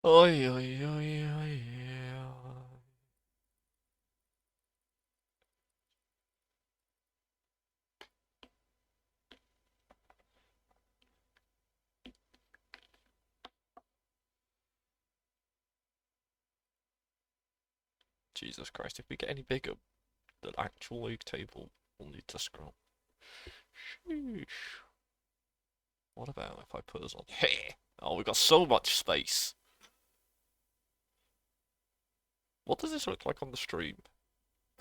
Oi, oi, oi, oi. Jesus Christ, if we get any bigger, the actual league table will need to scroll. Sheesh. What about if I put us on here? Oh, we got so much space. What does this look like on the stream?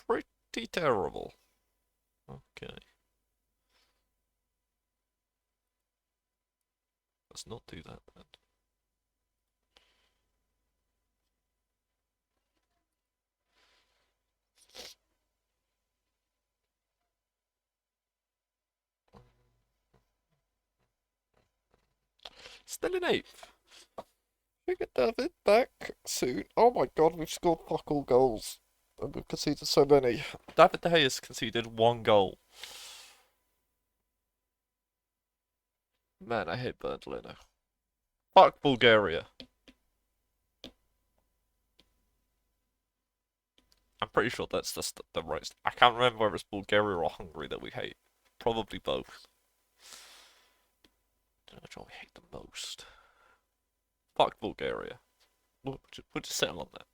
Pretty terrible. Okay, let's not do that then. Still in eighth. We get David back soon. Oh my god, we've scored fuck all goals. And we've conceded so many. David De Gea has conceded one goal. Man, I hate Burnley now. Fuck Bulgaria. I'm pretty sure that's the right. I can't remember whether it's Bulgaria or Hungary that we hate. Probably both. I don't know which one we hate the most. Fuck Bulgaria. We'll just settle on that.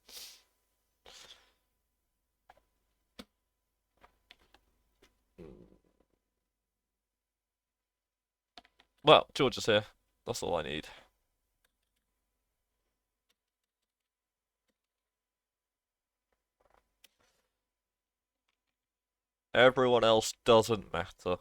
Well, Georgia's here. That's all I need. Everyone else doesn't matter.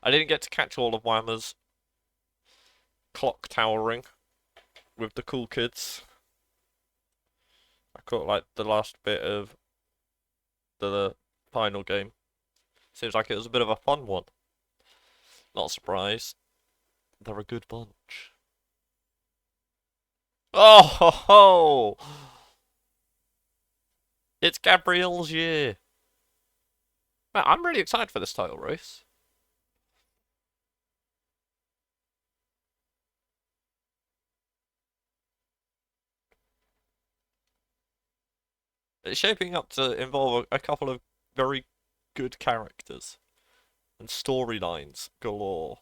I didn't get to catch all of Whammer's clock towering with the cool kids. I caught like the last bit of the final game. Seems like it was a bit of a fun one. Not surprised. They're a good bunch. Oh ho ho! It's Gabriel's year. Man, I'm really excited for this title race. It's shaping up to involve a couple of very good characters and storylines galore.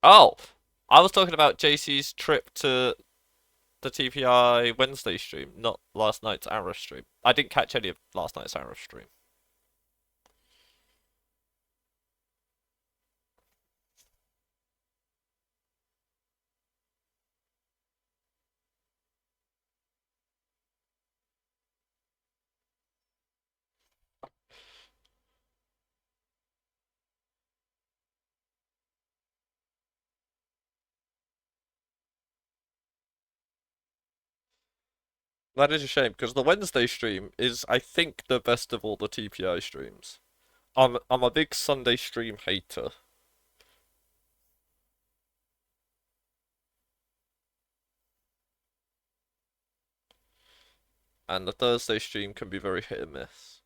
Oh, I was talking about JC's trip to the TPI Wednesday stream, not last night's Arrow stream. I didn't catch any of last night's Arrow stream. That is a shame because the Wednesday stream is, I think, the best of all the TPI streams. I'm a big Sunday stream hater. And the Thursday stream can be very hit and miss.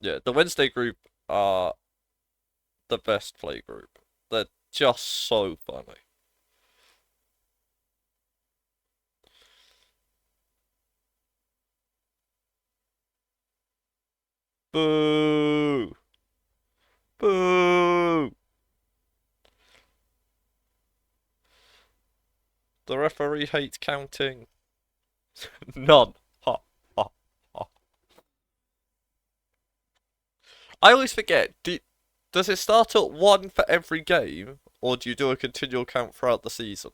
Yeah, the Wednesday group are the best play group. They're just so funny. Boo! Boo! The referee hates counting. None. Ha, ha, ha. I always forget. Does it start at one for every game, or do you do a continual count throughout the season?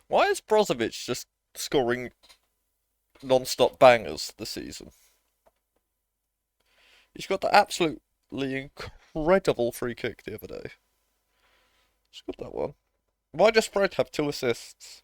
Why is Brozovic just scoring non-stop bangers this season? He's got the absolutely incredible free kick the other day. He's got that one. Why does Fred have 2 assists?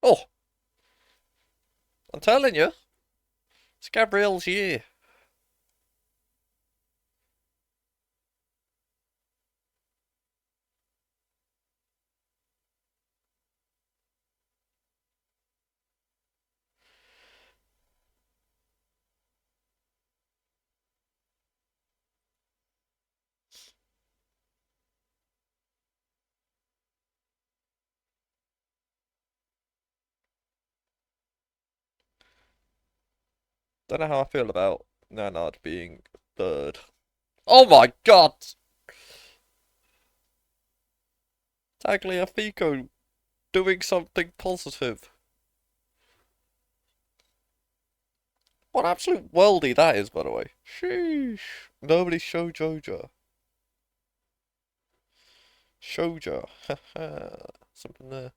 Oh, I'm telling you, it's Gabriel's year. Don't know how I feel about Nanard being third. Oh my god! Tagliafico doing something positive. What absolute worldie that is, by the way. Sheesh. Nobody show Joja. Shoja. Haha. Something there.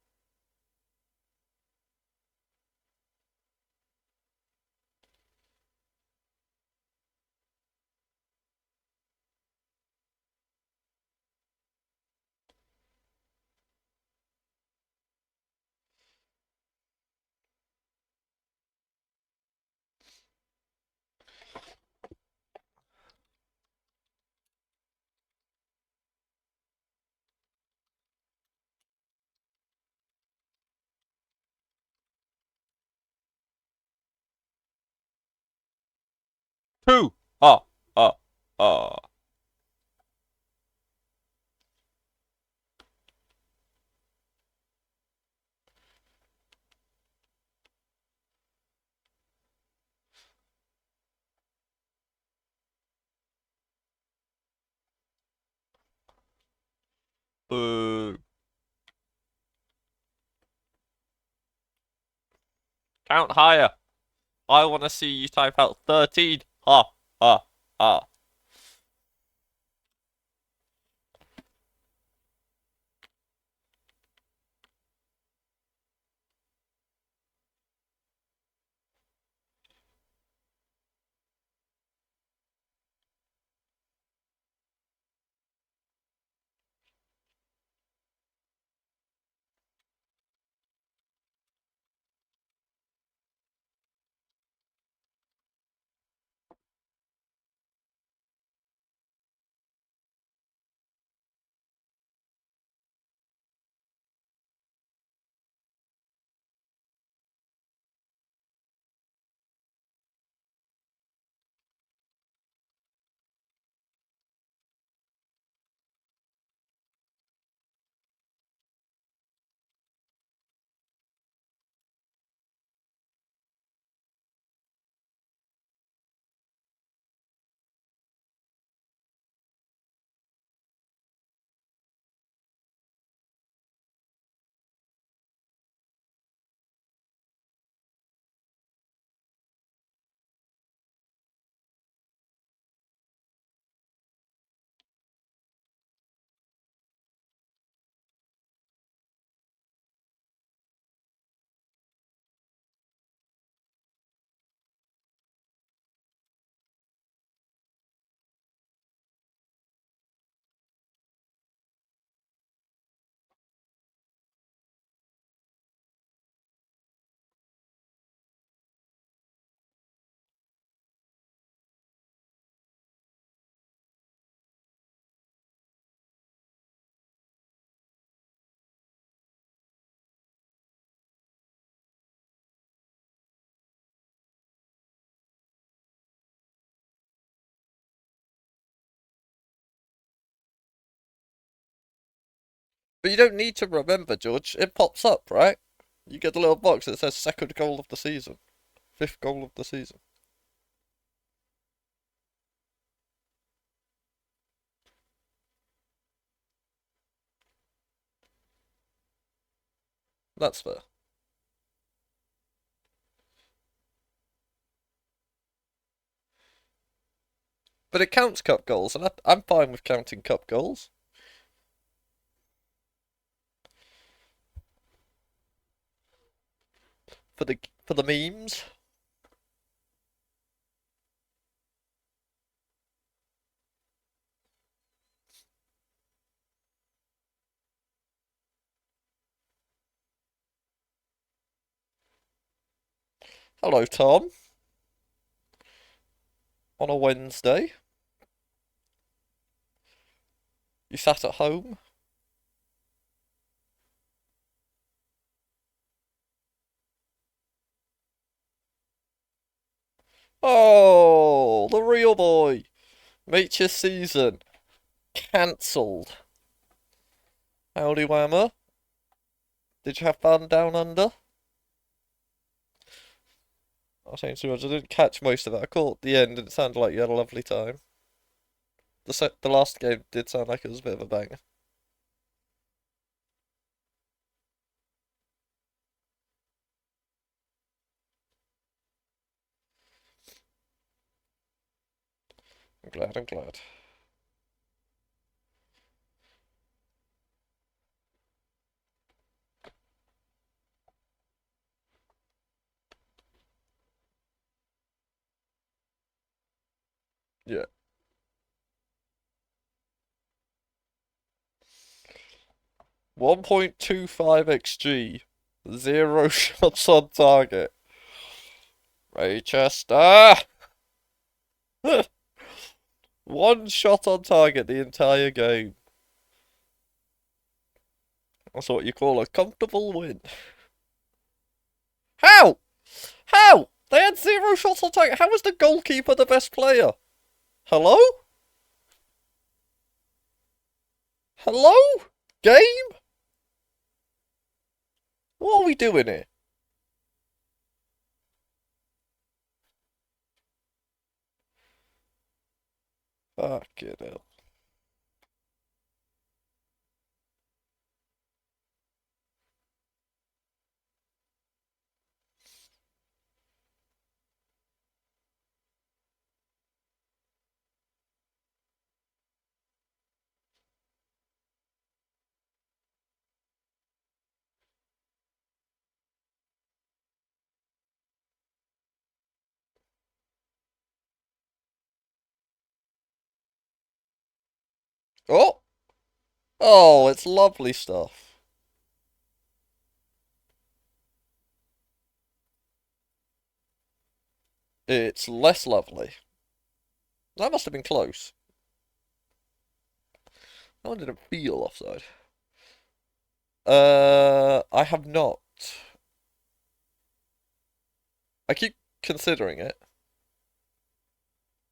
Two! Ah, ah, ah. Boo. Count higher. I want to see you type out 13. Ha, ha, ha. But you don't need to remember, George. It pops up, right? You get the little box that says second goal of the season. Fifth goal of the season. That's fair. But it counts cup goals, and I'm fine with counting cup goals. For the memes. Hello, Tom. On a Wednesday, you sat at home. Oh, the real boy. Meet your season. Cancelled. Howdy, Whammer. Did you have fun down under? I was saying too much. I didn't catch most of it. I caught the end, and it sounded like you had a lovely time. The last game did sound like it was a bit of a banger. I'm glad. I'm glad. Yeah. 1.25 XG. Zero shots on target. Raychester! One shot on target the entire game. That's what you call a comfortable win. How? How? They had zero shots on target. How was the goalkeeper the best player? Hello? Hello? Game? What are we doing here? Fucking hell. Oh! Oh, it's lovely stuff. It's less lovely. That must have been close. That one didn't feel offside. I have not. I keep considering it.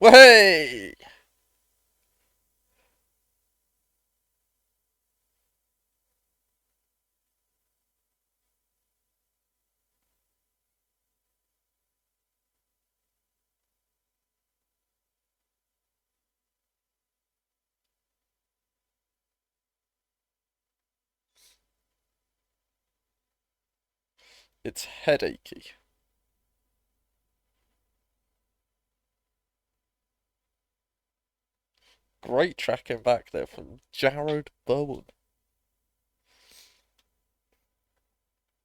Way! It's headachy. Great tracking back there from Jared Bowen.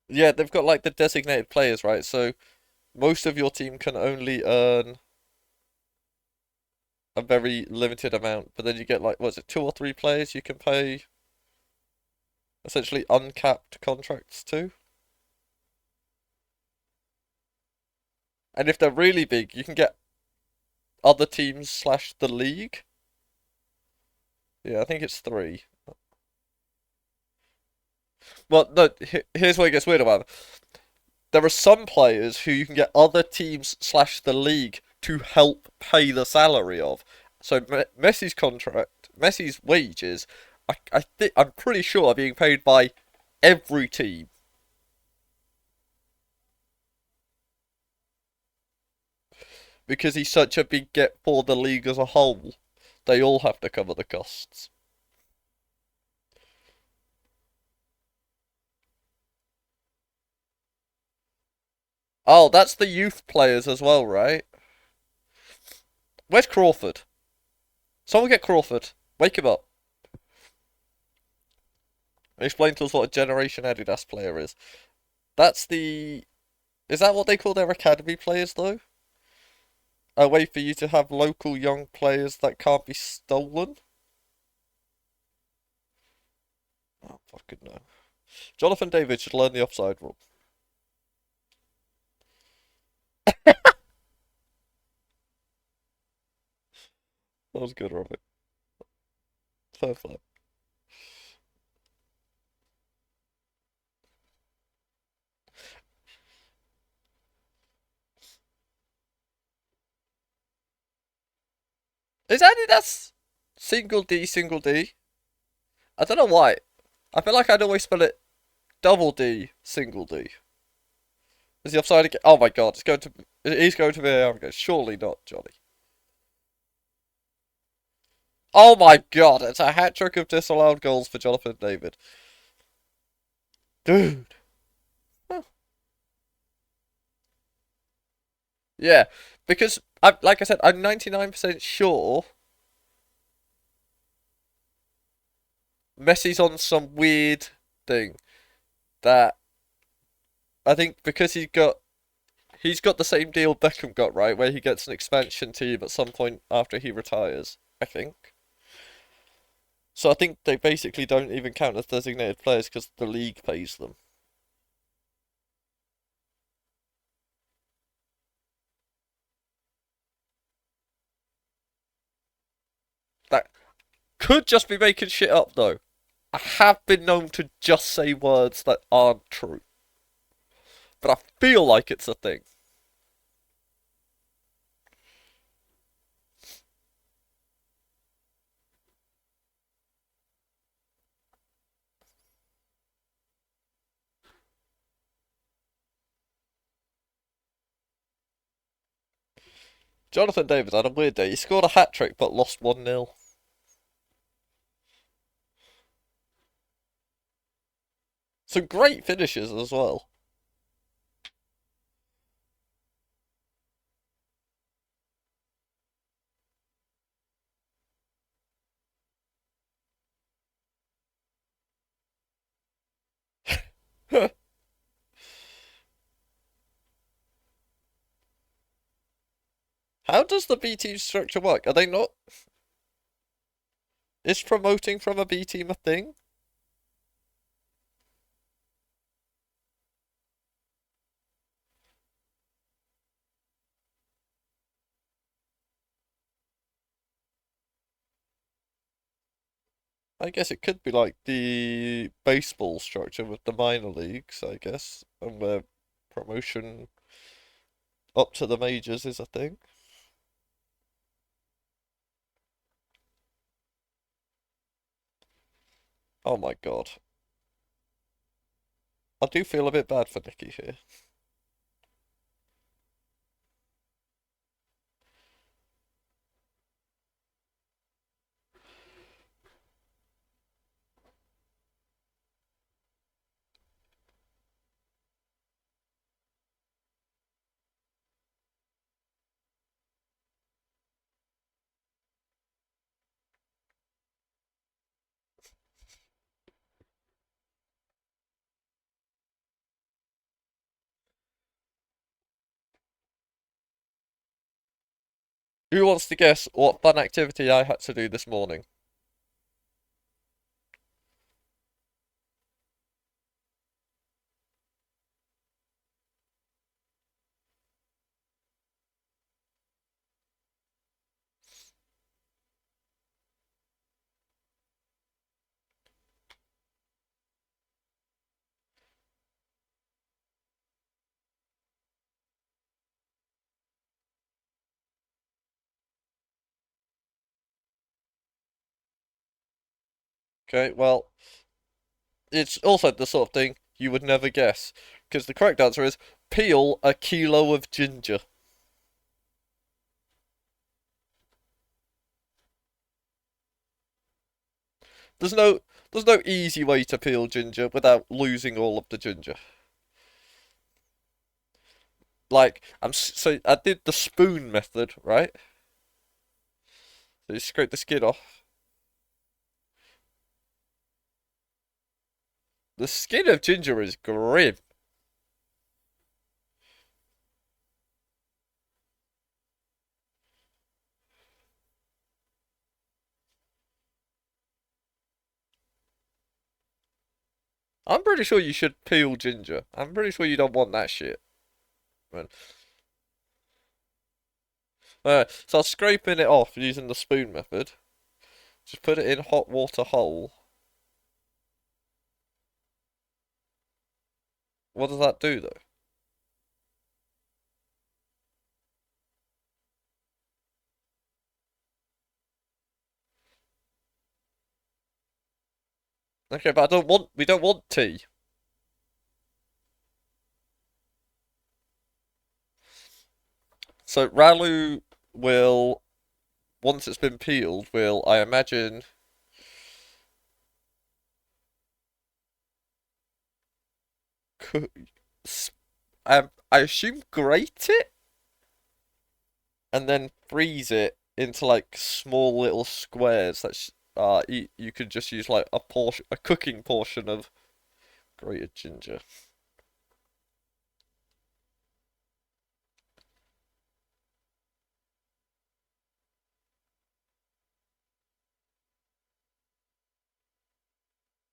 Yeah, they've got like the designated players, right? So most of your team can only earn a very limited amount, but then you get like, what's it, two or three players you can pay essentially uncapped contracts to. And if they're really big, you can get other teams slash the league. Yeah, I think it's three. Well, no, here's where it gets weird about it. There are some players who you can get other teams slash the league to help pay the salary of. So Messi's contract, Messi's wages, I'm pretty sure are being paid by every team. Because he's such a big get for the league as a whole, they all have to cover the costs. Oh, that's the youth players as well, right? Where's Crawford? Someone get Crawford. Wake him up. Explain to us what a Generation Adidas player is. That's the. Is that what they call their academy players, though? A way for you to have local young players that can't be stolen? Oh, fucking no. Jonathan David should learn the offside rule. That was good, Robert. Fair play. Is Adidas single D, single D? I don't know why. I feel like I'd always spell it double D, single D. Is he offside again? Oh my god, it's going to. He's going to VAR again. Surely not, Johnny. Oh my god, it's a hat trick of disallowed goals for Jonathan David. Dude. Huh. Yeah, because like I said, I'm 99% sure Messi's on some weird thing that I think because he's got the same deal Beckham got, right, where he gets an expansion team at some point after he retires, I think. So I think they basically don't even count as designated players because the league pays them. That could just be making shit up though. I have been known to just say words that aren't true, but I feel like it's a thing. Jonathan David had a weird day. He scored a hat trick but lost 1-0. Some great finishes as well. How does the B team structure work? Are they not? Is promoting from a B team a thing? I guess it could be like the baseball structure with the minor leagues, I guess, and where promotion up to the majors is a thing. Oh my god. I do feel a bit bad for Nicky here. Who wants to guess what fun activity I had to do this morning? Okay, well, it's also the sort of thing you would never guess, because the correct answer is peel a kilo of ginger. There's no there's no easy way to peel ginger without losing all of the ginger. Like so I did the spoon method, right? So you scrape the skin off. The skin of ginger is grim. I'm pretty sure you should peel ginger. I'm pretty sure you don't want that shit. Man. So I was scraping it off using the spoon method. Just put it in hot water whole. What does that do though? Okay, but I don't want. We don't want tea. So Ralu will, once it's been peeled, will I imagine, cook, I assume grate it and then freeze it into like small little squares. That's you could just use like a cooking portion of grated ginger.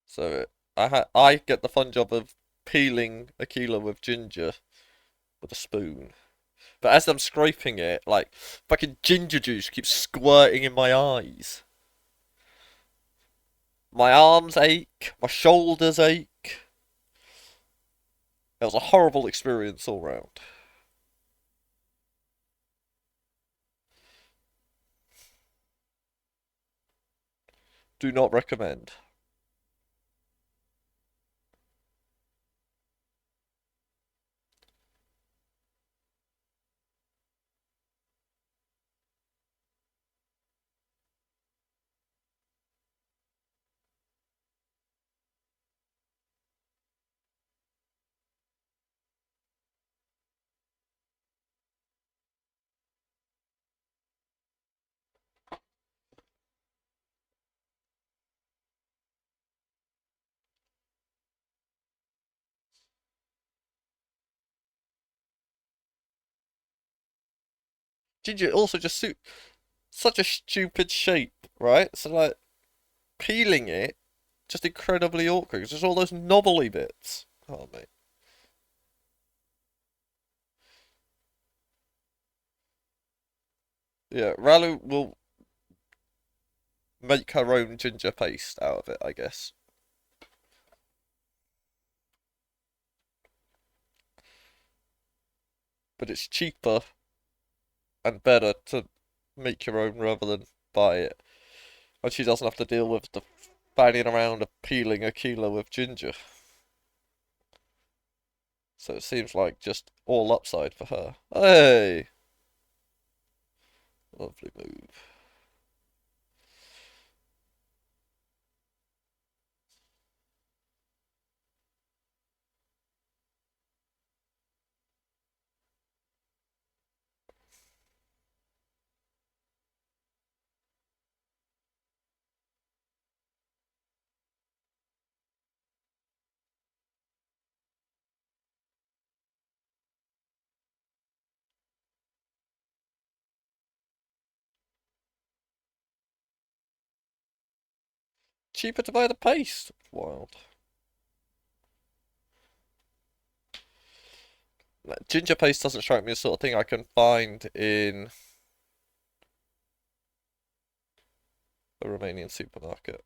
So I get the fun job of peeling a kilo of ginger with a spoon. But as I'm scraping it, like fucking ginger juice keeps squirting in my eyes. My arms ache, my shoulders ache. It was a horrible experience all round. Do not recommend. Ginger also just suit such a stupid shape, right? So like peeling it, just incredibly awkward. It's just all those knobbly bits. Oh mate. Yeah, Ralu will make her own ginger paste out of it, I guess. But it's cheaper and better to make your own rather than buy it. And she doesn't have to deal with the fanning around of peeling a kilo of ginger. So it seems like just all upside for her. Hey! Lovely move. Cheaper to buy the paste. Wild. Ginger paste doesn't strike me as the sort of thing I can find in a Romanian supermarket.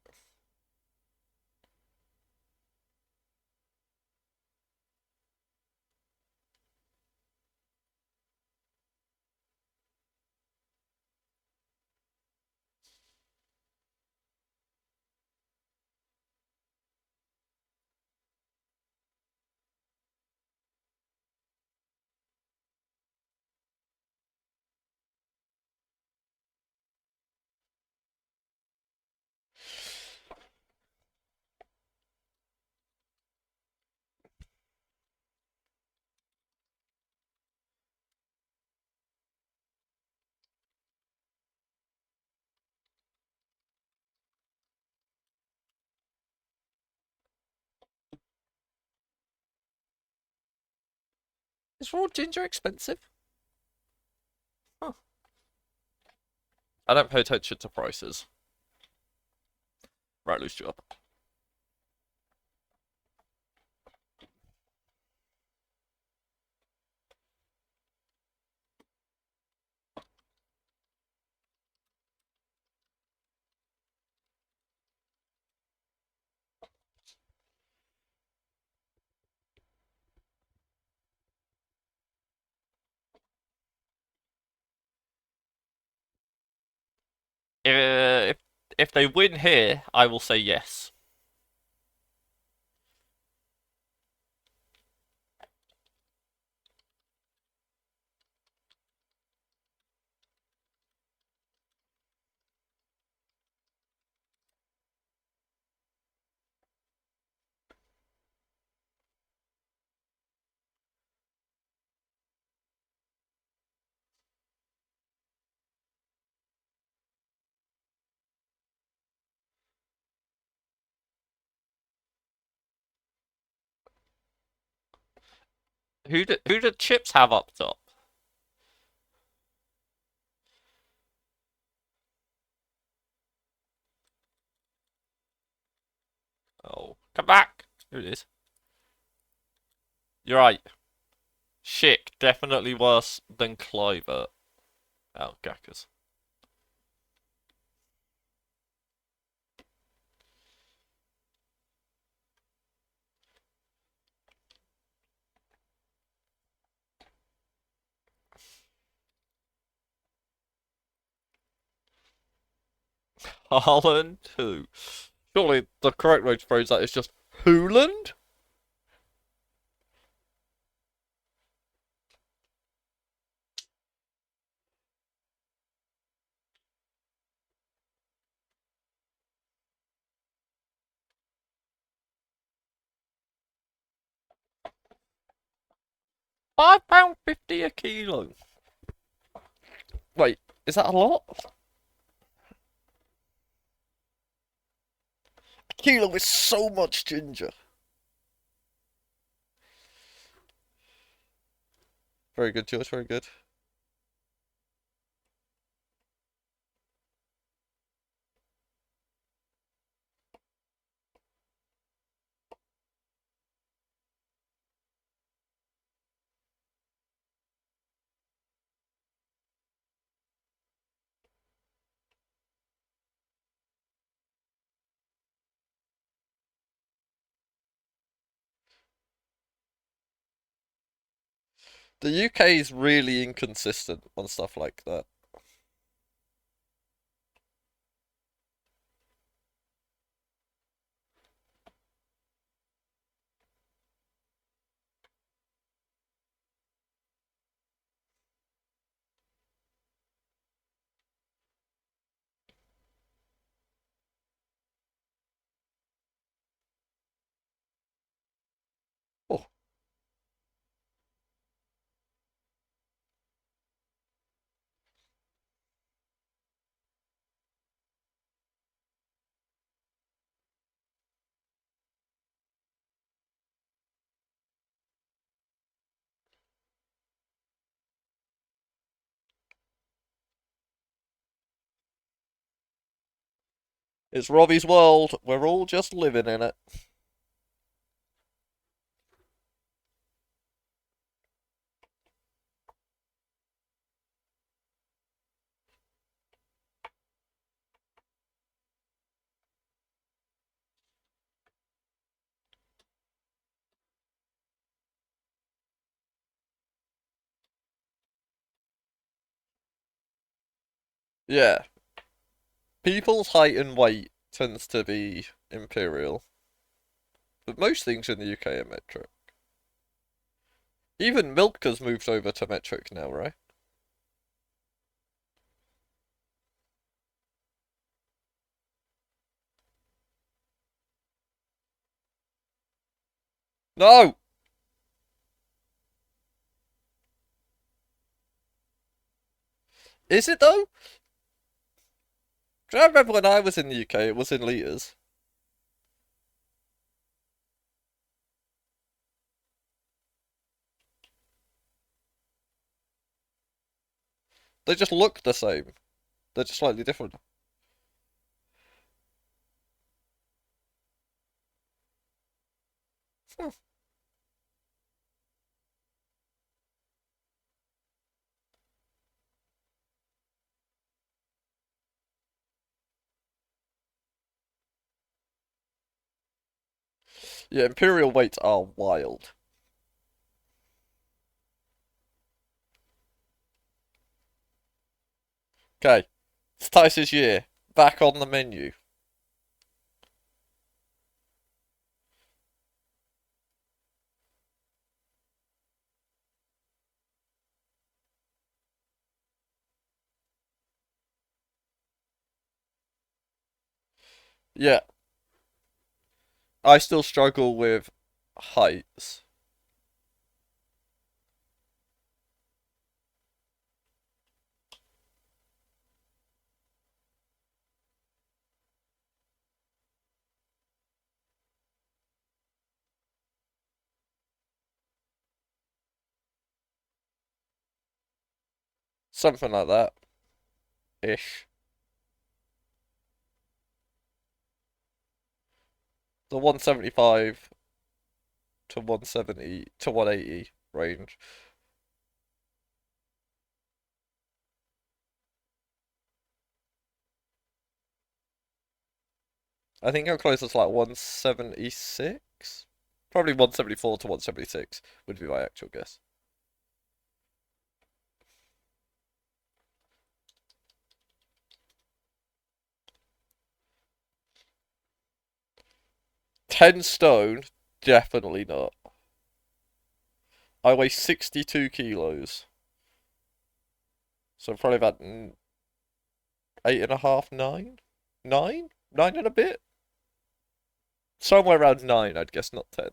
Is raw ginger expensive? Huh. I don't pay attention to prices. Right, loose you up. If if they win here, I will say yes. Who do chips have up top? Oh, come back! Here it is. You're right. Schick, definitely worse than Clover. Oh, Gackers. Harlan 2. Surely the correct way to phrase that is just Hooland? £5.50 a kilo. Wait, is that a lot? A kilo is so much ginger. Very good, George, very good. The UK is really inconsistent on stuff like that. Oh, it's Robbie's world. We're all just living in it. Yeah. People's height and weight tends to be imperial. But most things in the UK are metric. Even milk has moved over to metric now, right? No! Is it though? 'Cause I remember when I was in the UK, it was in litres. They just look the same. They're just slightly different. Hmm. Yeah, Imperial weights are wild. Okay, it's Tice's year. Back on the menu. Yeah, I still struggle with heights. Something like that. Ish. The 175 to 170 to 180 range. I think I'm closer to like 176. Probably 174 to 176 would be my actual guess. 10 stone? Definitely not. I weigh 62 kilos. So probably about 8.5, 9? 9? 9 and a bit? Somewhere around 9, I'd guess, not 10.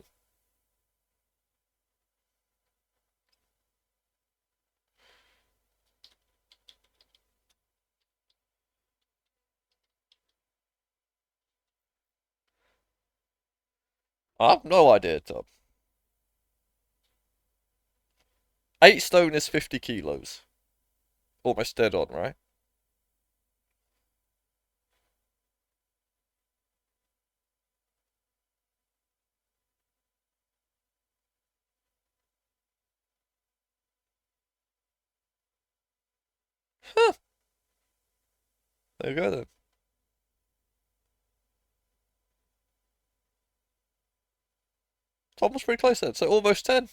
I have no idea, Tom. 8 stone is 50 kilos. Almost dead on, right? Huh, there you go then. Tom was pretty close then, so almost 10.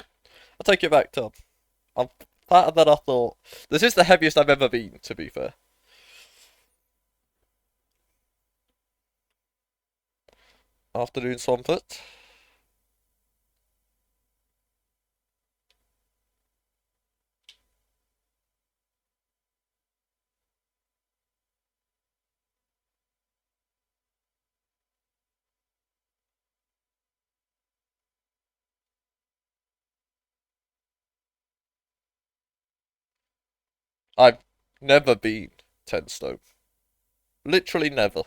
I'll take it back, Tom. I'm fatter than I thought. This is the heaviest I've ever been, to be fair. Afternoon Swampert. I've never been 10 stone. Literally never.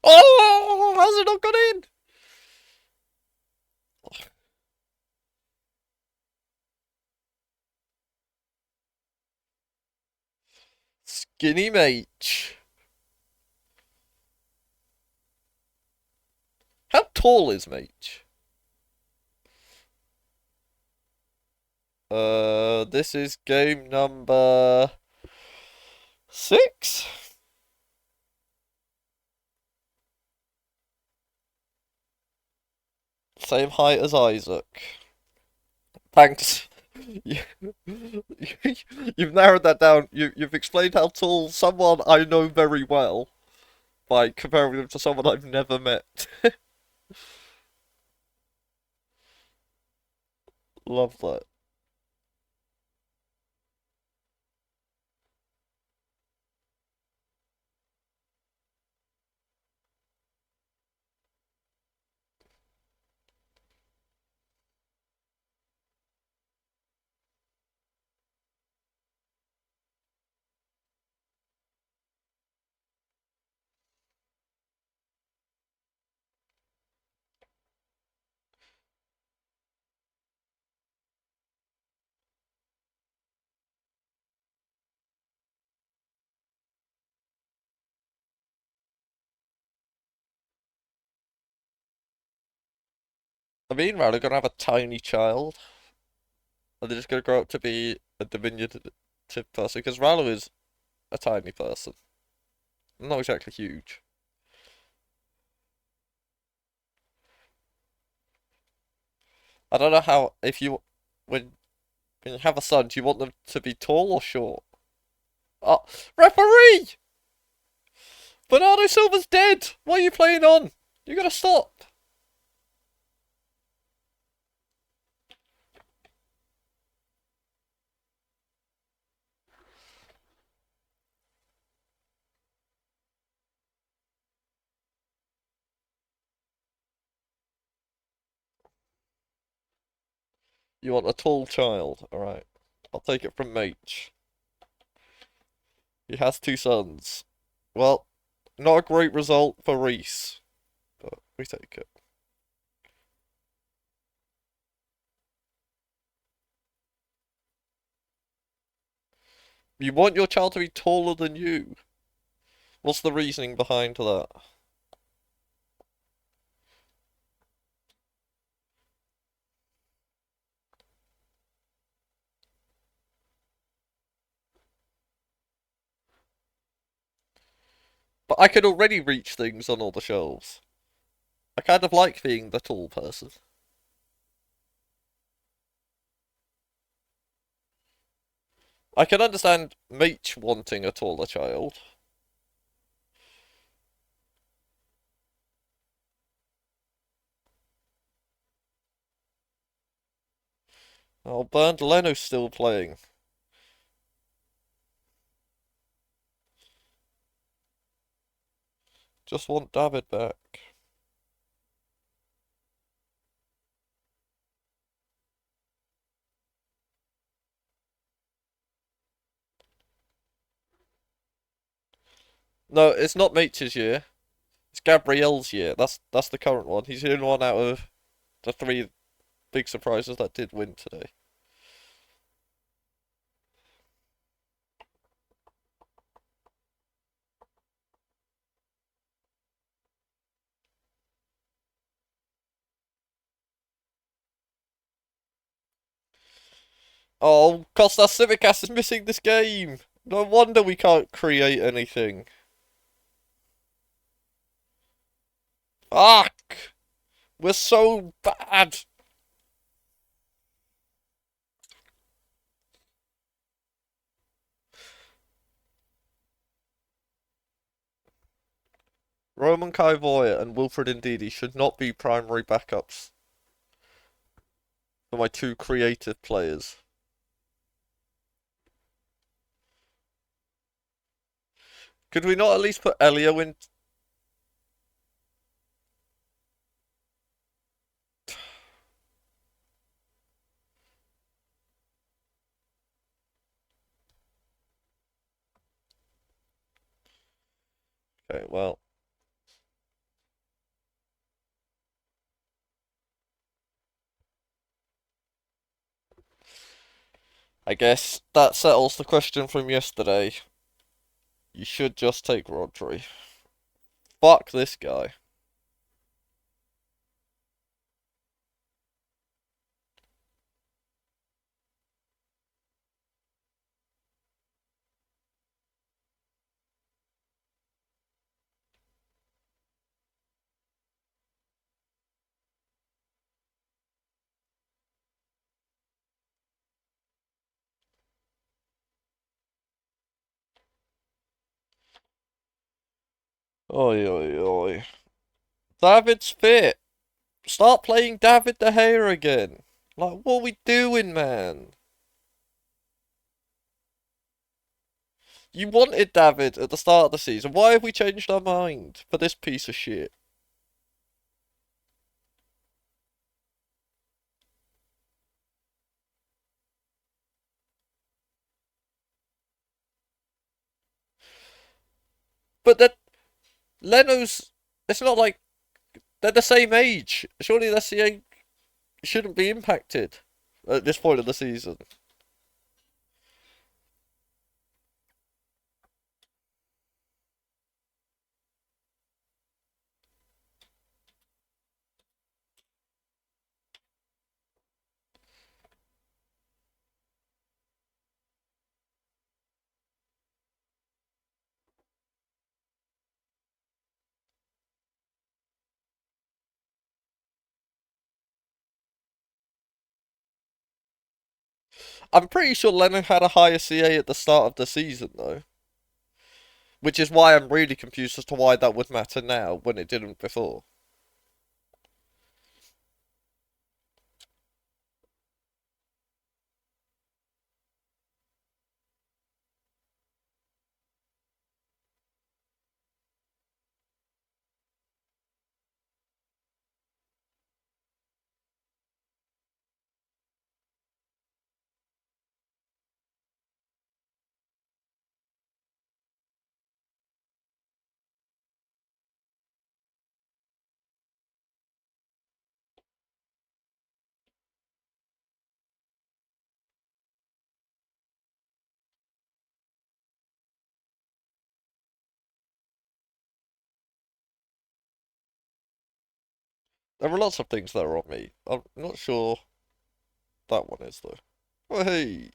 Oh, how's it not got in? Skinny mate. How tall is mate? This is game number 6? Same height as Isaac. Thanks. You, you've narrowed that down. You've explained how tall someone I know very well by comparing them to someone I've never met. Love that. I mean, right, they're gonna have a tiny child, and they're just gonna grow up to be a diminutive person because Rallo is a tiny person, not exactly huge. I don't know how if you when when you have a son, do you want them to be tall or short? Oh, referee! Bernardo Silva's dead. What are you playing on? You gotta stop. You want a tall child, all right? I'll take it from Mage. He has two sons. Well, not a great result for Reese, but we take it. You want your child to be taller than you. What's the reasoning behind that? But I could already reach things on all the shelves. I kind of like being the tall person. I can understand Meech wanting a taller child. Oh, Bernd Leno's still playing. Just want David back. No, it's not Meech's year. It's Gabriel's year. That's the current one. He's the only one out of the three big surprises that did win today. Oh, Kostas Simikas is missing this game. No wonder we can't create anything. Fuck! We're so bad. Roman Kaivoya and Wilfred Ndidi should not be primary backups for my two creative players. Could we not at least put Elio in? Okay, well, I guess that settles the question from yesterday. You should just take Rodri. Fuck this guy. Oi, oi, oi. David's fit. Start playing David De Gea again. Like, what are we doing, man? You wanted David at the start of the season. Why have we changed our mind for this piece of shit? But that Leno's. It's not like they're the same age. Surely the CA shouldn't be impacted at this point of the season. I'm pretty sure Leno had a higher CA at the start of the season, though. Which is why I'm really confused as to why that would matter now when it didn't before. There are lots of things that are on me. I'm not sure that one is, though. Oh, hey!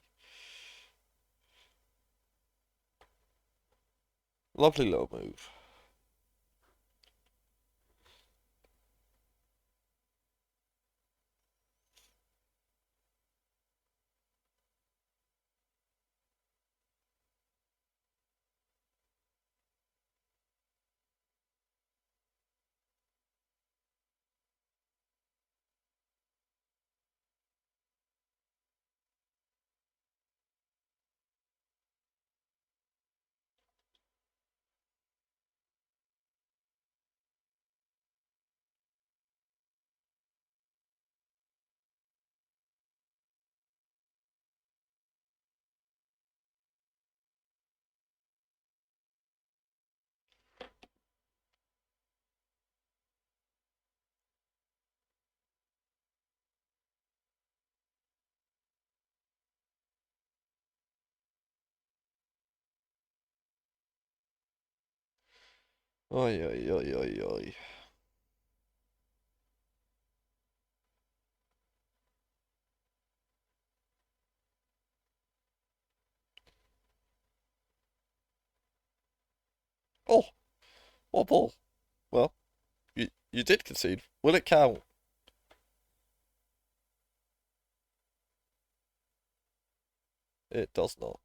Lovely little move. Oi, oi, oi, oi, oi. Oh, what ball? Well, you did concede. Will it count? It does not.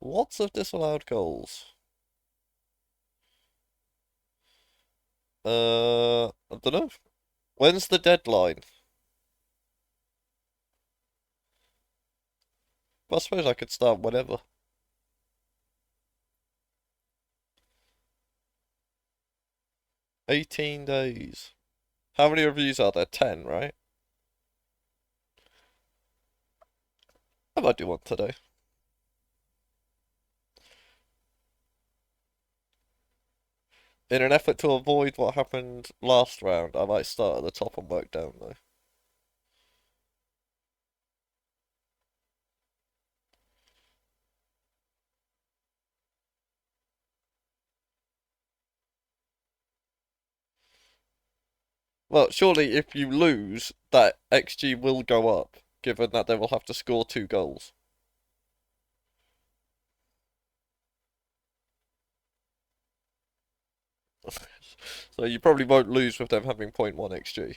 Lots of disallowed goals. I don't know. When's the deadline? I suppose I could start whenever. 18 days. How many reviews are there? 10, right? I might do one today. In an effort to avoid what happened last round, I might start at the top and work down, though. Well, surely if you lose, that XG will go up, given that they will have to score 2 goals. So you probably won't lose with them having point 0.1 XG.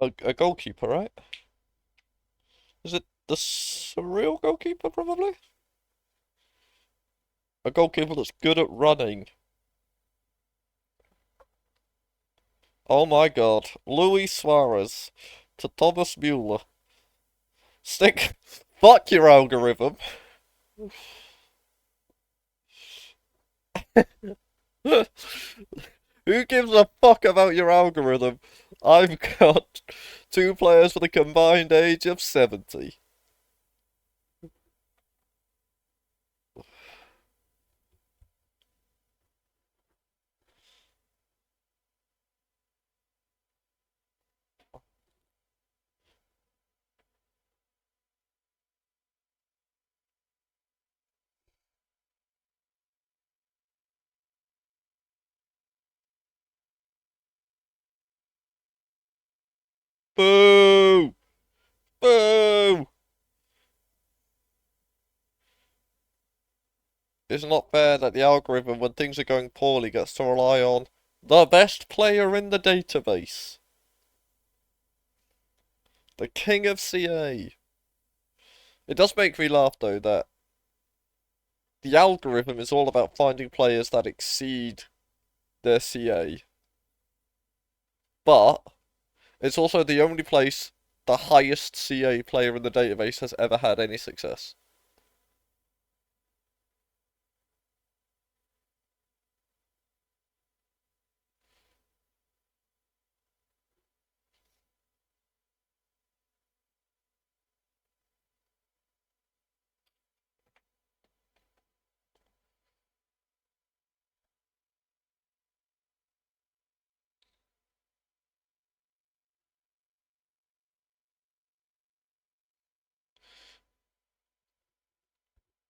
A goalkeeper, right? Is it the surreal goalkeeper, probably? A goalkeeper that's good at running. Oh my god. Luis Suarez to Thomas Mueller. Stick. Fuck your algorithm. Who gives a fuck about your algorithm? I've got two players with a combined age of 70. Boo! Boo! It's not fair that the algorithm, when things are going poorly, gets to rely on the best player in the database. The king of CA. It does make me laugh, though, that the algorithm is all about finding players that exceed their CA. But it's also the only place the highest CA player in the database has ever had any success.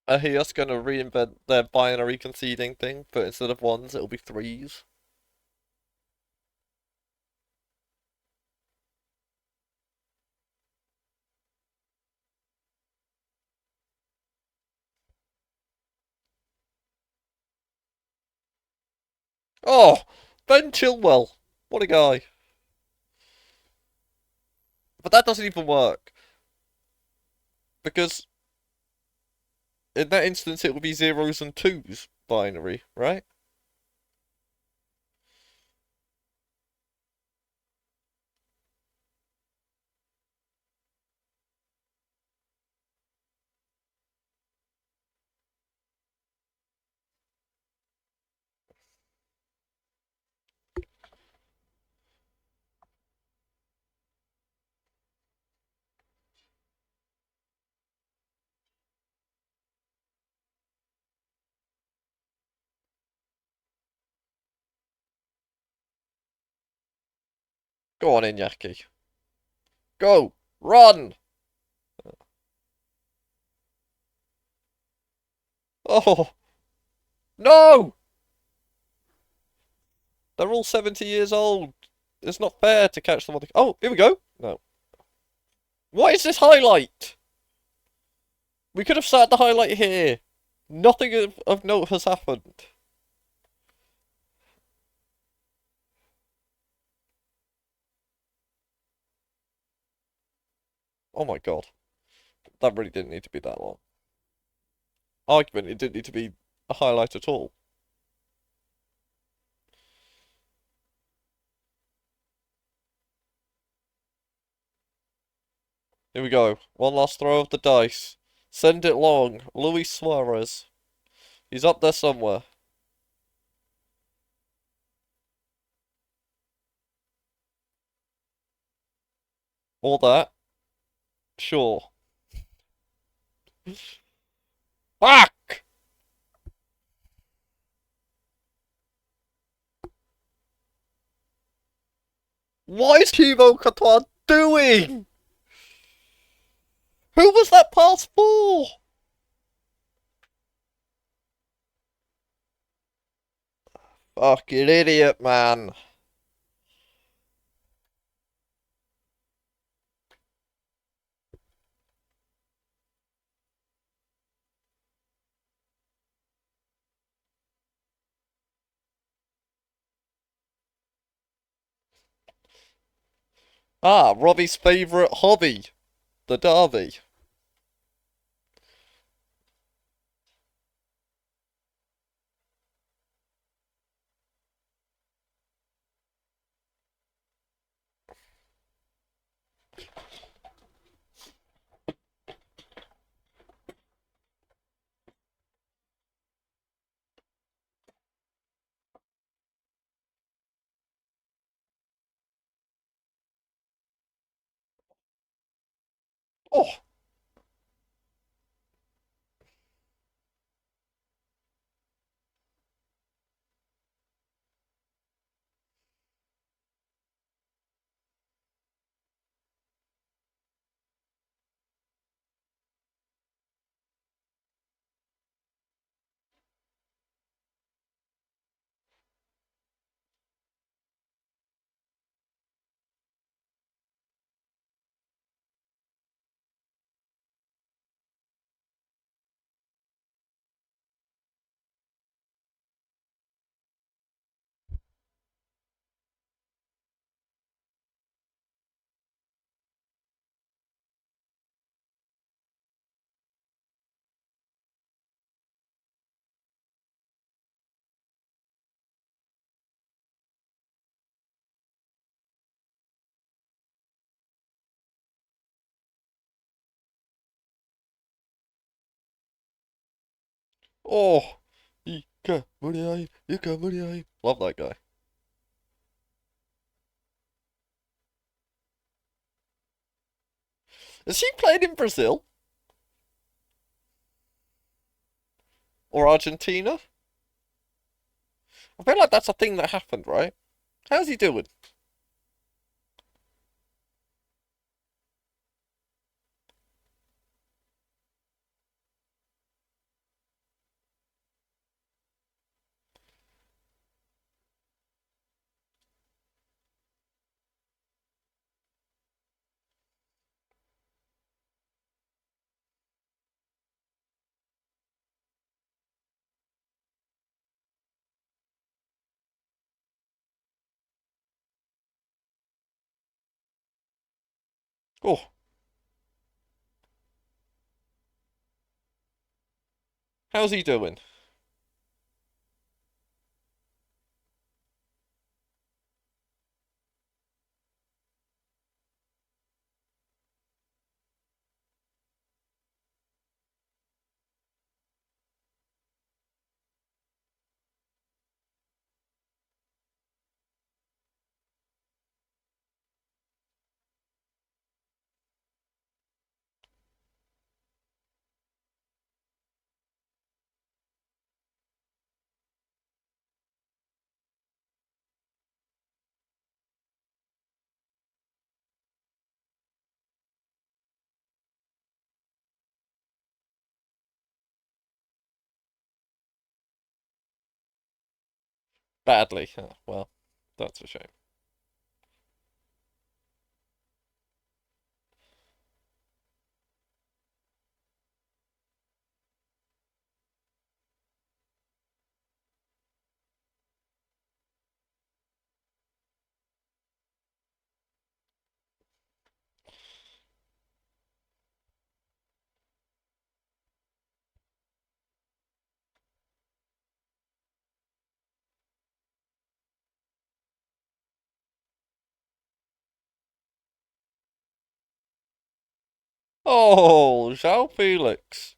Are he just gonna reinvent their binary conceding thing, but instead of ones, it'll be threes? Oh! Ben Chilwell! What a guy. But that doesn't even work, because in that instance it would be zeros and twos binary, right? Go on, Iñaki. Go! Run! Oh! No! They're all 70 years old. It's not fair to catch them on the... Oh, here we go! No. What is this highlight? We could have started the highlight here. Nothing of note has happened. Oh my god. That really didn't need to be that long. Argument, it didn't need to be a highlight at all. Here we go. One last throw of the dice. Send it long. Luis Suarez. He's up there somewhere. Or that. Sure. Fuck! What is Thibaut Courtois doing? Who was that pass for? Fucking idiot, man. Ah, Robbie's favourite hobby, the derby. Oh, oh. Ika, love that guy. Is he playing in Brazil or Argentina? I feel like that's a thing that happened, right? How's he doing? Oh, how's he doing? Badly. Oh, well, that's a shame. Oh, Zhao Felix.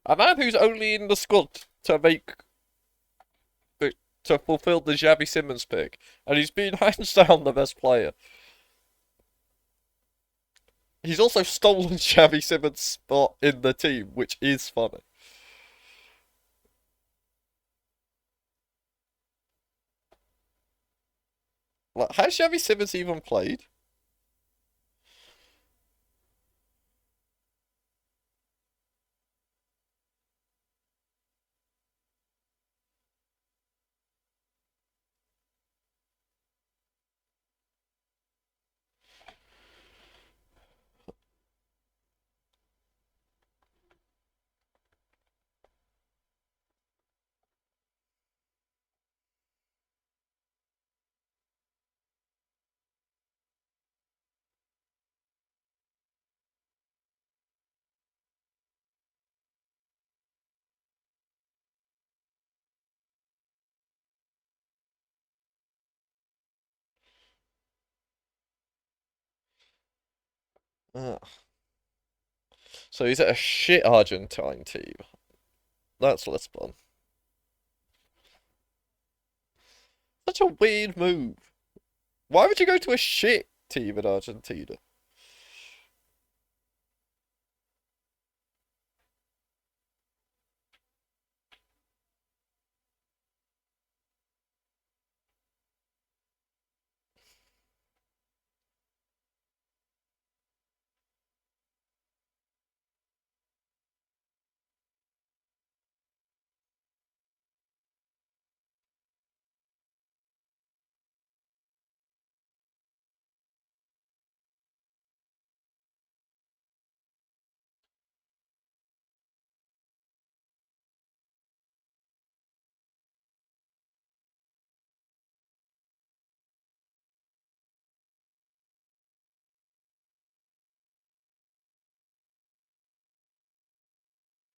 A man who's only in the squad to make to fulfill the Xavi Simmons pick, and he's been hands down the best player. He's also stolen Xavi Simmons' spot in the team, which is funny. Like, has Xavi Simmons even played? Ugh. So he's at a shit Argentine team. That's Lisbon. Such a weird move. Why would you go to a shit team in Argentina?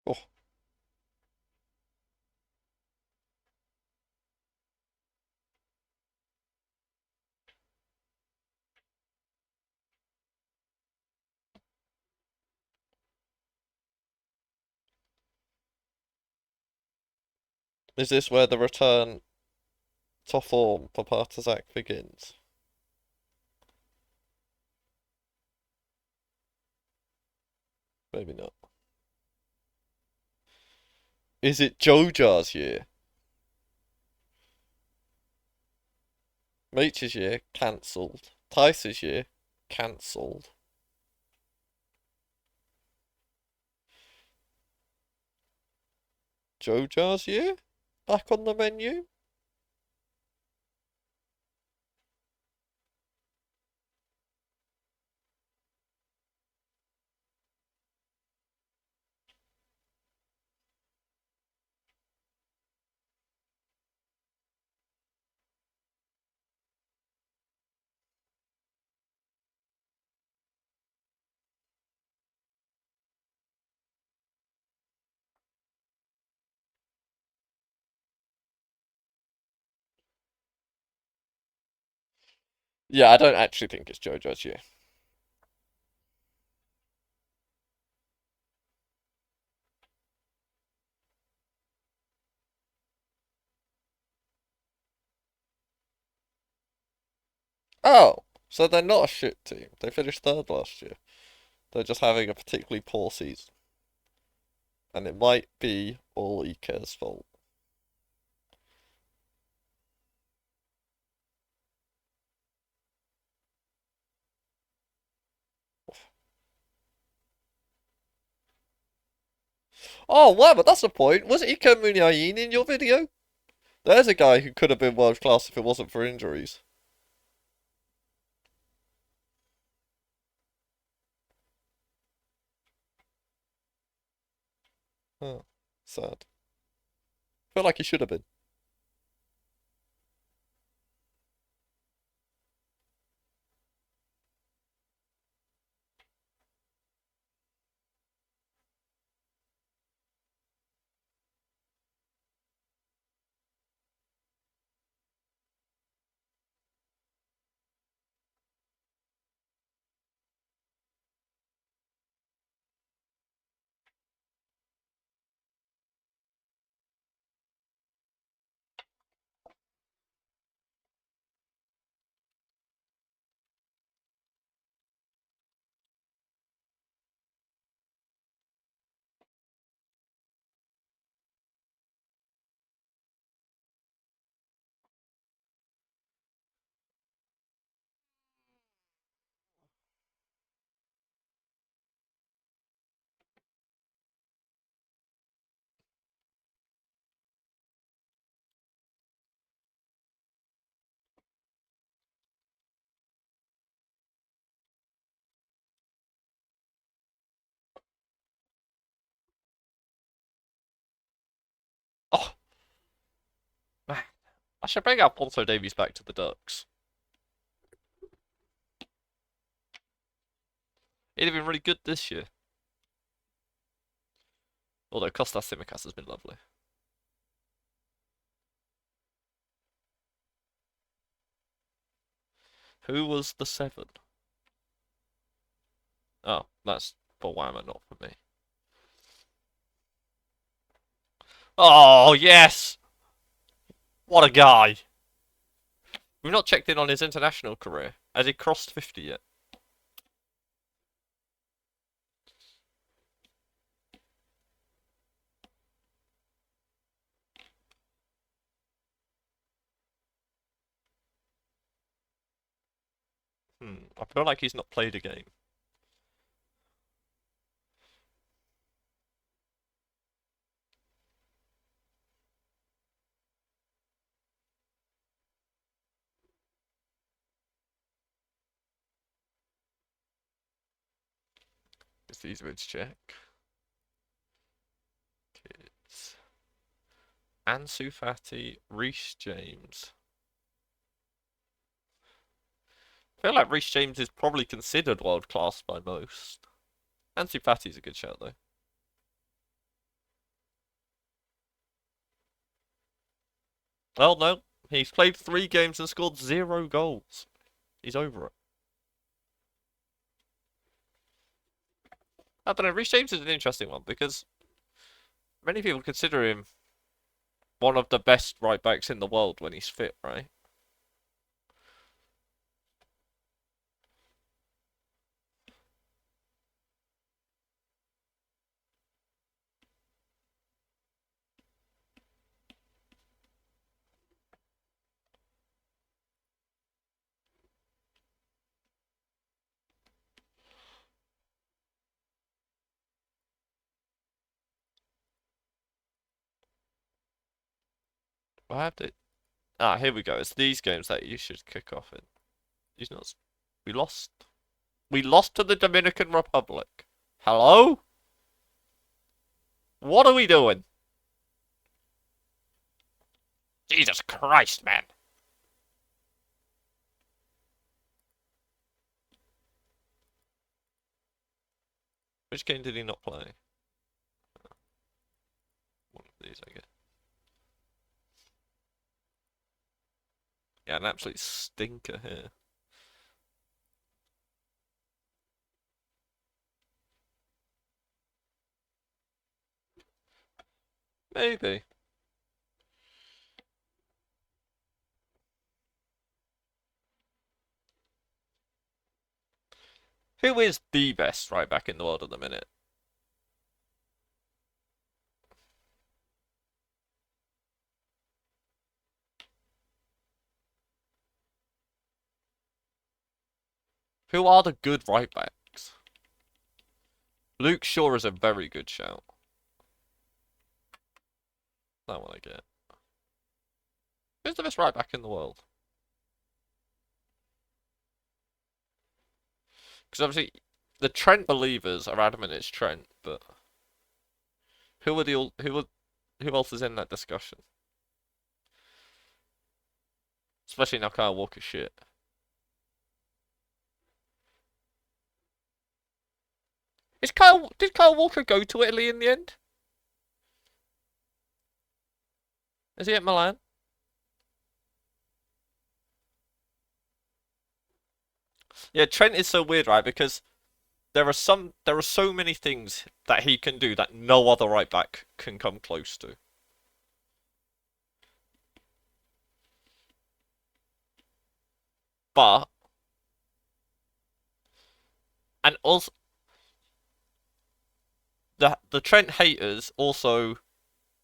Oh, is this where the return to form for Partizak begins? Maybe not. Is it Joja's year? Meech's year? Cancelled. Tice's year? Cancelled. Joja's year? Back on the menu? Yeah, I don't actually think it's Joja's year. Oh, so they're not a shit team. They finished third last year. They're just having a particularly poor season. And it might be all Ike's fault. Oh, wow, but that's the point. Was Ike Munyain in your video? There's a guy who could have been world class if it wasn't for injuries. Huh. Sad. Feel like he should have been. Oh, man. I should bring Alphonso Davies back to the Ducks. He'd have been really good this year. Although Kostas Tsimikas has been lovely. Who was the seven? Oh, that's for Whammer, not for me. Oh, yes! What a guy! We've not checked in on his international career. Has he crossed 50 yet? I feel like he's not played a game. It's easy to check. It's Ansu Fati, Reece James. I feel like Reece James is probably considered world class by most. Ansu Fati's a good shout though. Well, no, he's played 3 games and scored 0 goals. He's over it. I don't know. Reece James is an interesting one because many people consider him one of the best right backs in the world when he's fit, right? I have to. Ah, here we go. It's these games that you should kick off in. He's not. We lost. We lost to the Dominican Republic. Hello? What are we doing? Jesus Christ, man. Which game did he not play? One of these, I guess. Yeah, an absolute stinker here. Maybe. Who is the best right back in the world at the minute? Who are the good right backs? Luke Shaw is a very good shout. That one I get. Who's the best right back in the world? Because obviously, the Trent believers are adamant it's Trent, but who else is in that discussion? Especially now Kyle Walker's shit. Did Kyle Walker go to Italy in the end? Is he at Milan? Yeah, Trent is so weird, right? Because there are so many things that he can do that no other right back can come close to. But and also the Trent haters also,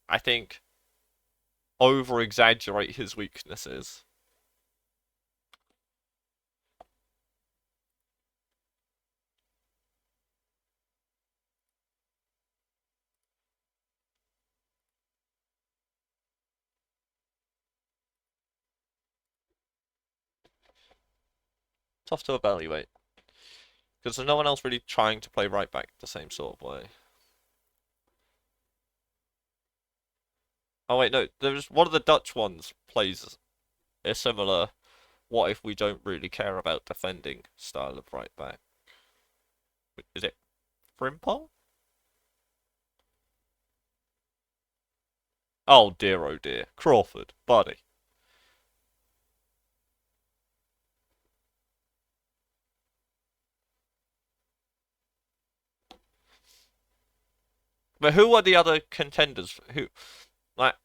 I think, over exaggerate his weaknesses. Tough to evaluate because there's no one else really trying to play right back the same sort of way. Oh wait, no, there's one of the Dutch ones plays a similar what if we don't really care about defending style of right back. Is it Frimpong? Oh dear, oh dear. Crawford, buddy. But who are the other contenders? Who, like,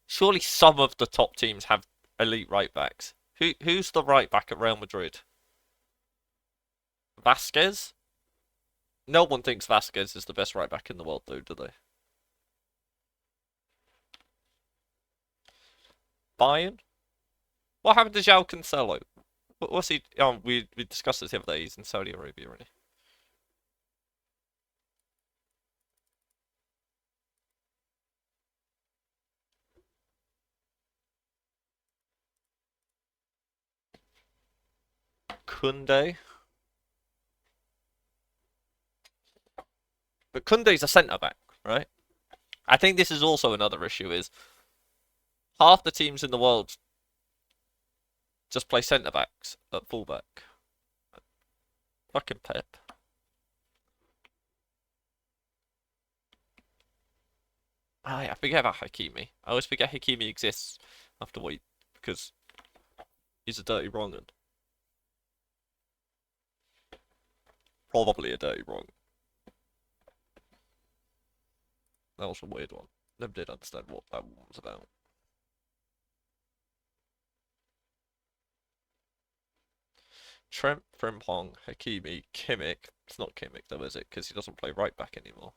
surely some of the top teams have elite right backs. Who's the right back at Real Madrid? Vasquez? No one thinks Vasquez is the best right back in the world, though, do they? Bayern? What happened to João Cancelo? What's he? Oh, we discussed this the other day. He's in Saudi Arabia, already. Kunde, but Kunde's a centre back, right? I think this is also another issue: is half the teams in the world just play centre backs at fullback. Fucking Pep. I forget about Hakimi. I always forget Hakimi exists after what because he's a dirty wrong and probably a dirty wrong. That was a weird one. Never did understand what that one was about. Trent, Frimpong, Hakimi, Kimmich. It's not Kimmich though, is it? Because he doesn't play right back anymore.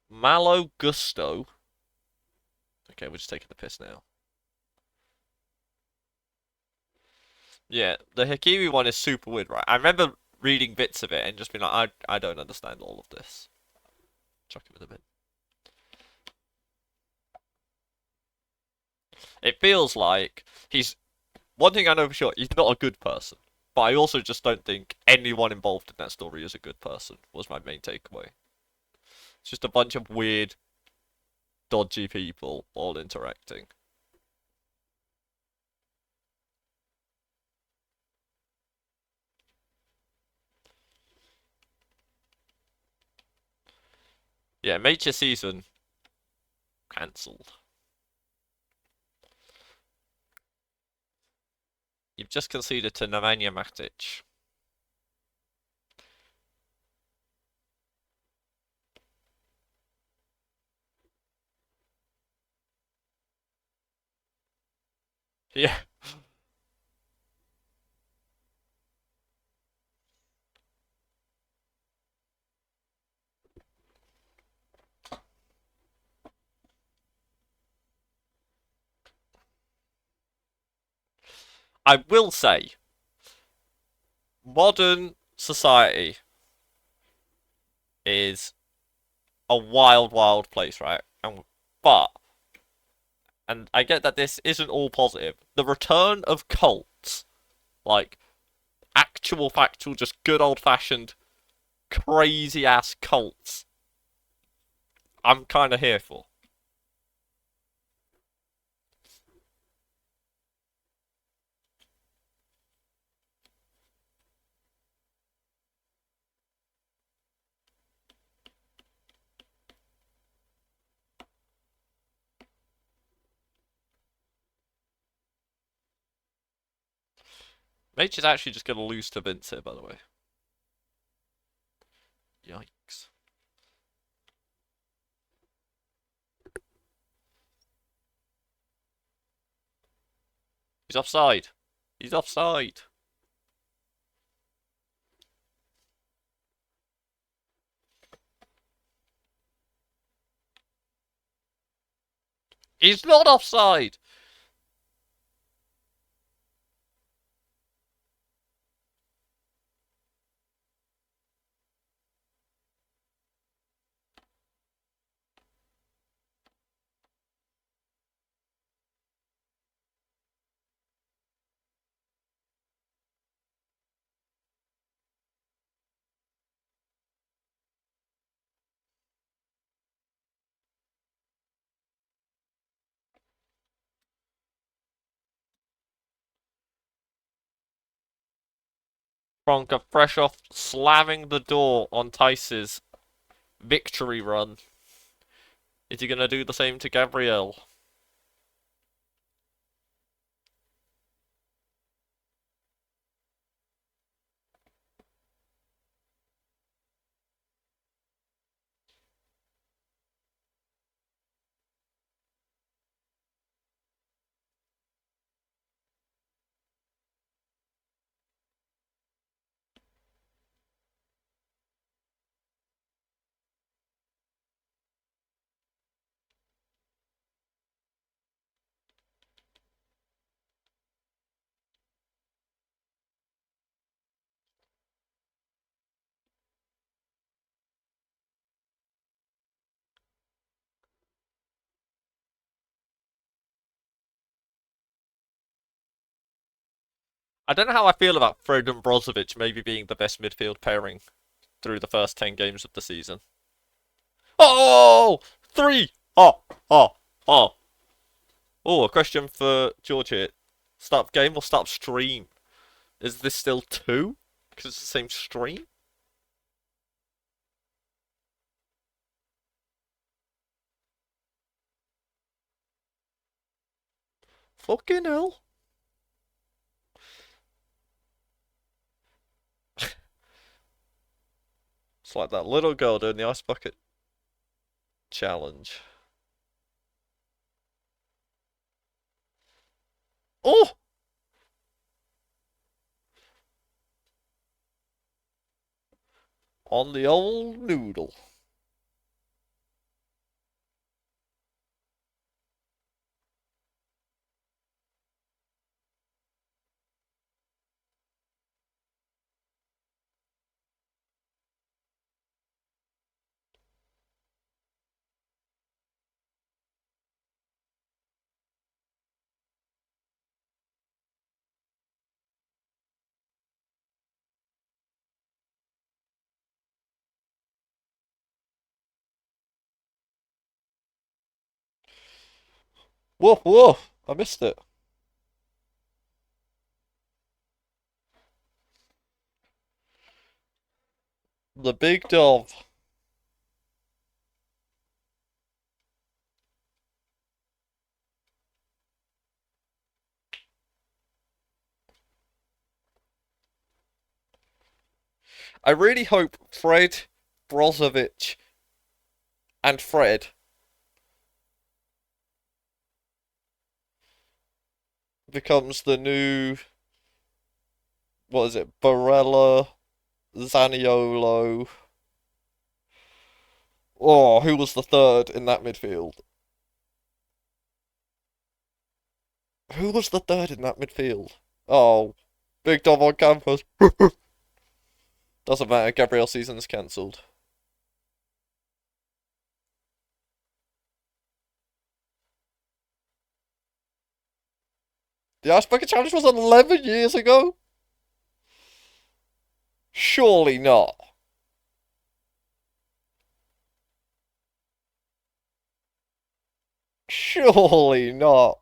Malo Gusto. Okay, we're just taking the piss now. Yeah, the Hakimi one is super weird, right? I remember reading bits of it and just being like, I don't understand all of this. Chuck him in a bit. It feels like he's one thing I know for sure, he's not a good person. But I also just don't think anyone involved in that story is a good person, was my main takeaway. It's just a bunch of weird, dodgy people all interacting. Yeah, major season cancelled. You've just conceded to Nemanja Matic. Yeah. I will say, modern society is a wild, wild place, right? But, and I get that this isn't all positive, the return of cults, like actual, factual, just good old fashioned, crazy ass cults, I'm kind of here for. Nature's actually just going to lose to Vince here, by the way. Yikes. He's offside. He's offside. He's not offside. Bronca fresh off slamming the door on Tice's victory run. Is he going to do the same to Gabriel? I don't know how I feel about Fred and Brozovic maybe being the best midfield pairing through the first 10 games of the season. Oh! Three! Oh! Oh! Oh! Oh, a question for George here. Start game or start stream? Is this still two? Because it's the same stream? Fucking hell. It's like that little girl doing the ice bucket challenge. Oh! On the old noodle. Woof woof! I missed it. The big dove. I really hope Fred, Brozovic, and Fred becomes the new, what is it, Barella, Zaniolo. Oh, who was the third in that midfield? Who was the third in that midfield? Oh, Big Dom on campus. Doesn't matter, Gabriel season's cancelled. The Ice Bucket Challenge was 11 years ago? Surely not. Surely not.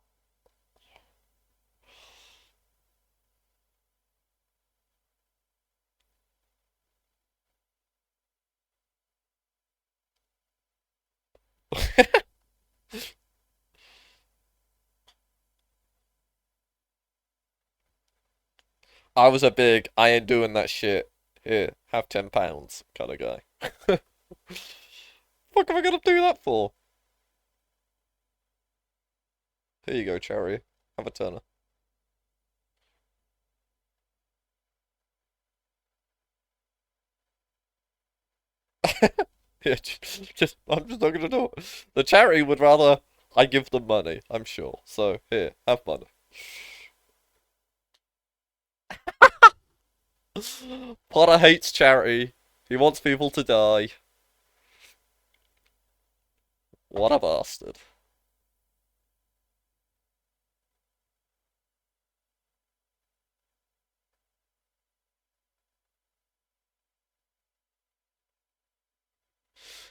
I was a big, I ain't doing that shit. Here, have £10 kind of guy. What am I gonna do that for? Here you go, Cherry. Have a turner. Yeah, I'm just not gonna do it. The charity would rather I give them money, I'm sure. So here, have money. Potter hates charity. He wants people to die. What a bastard.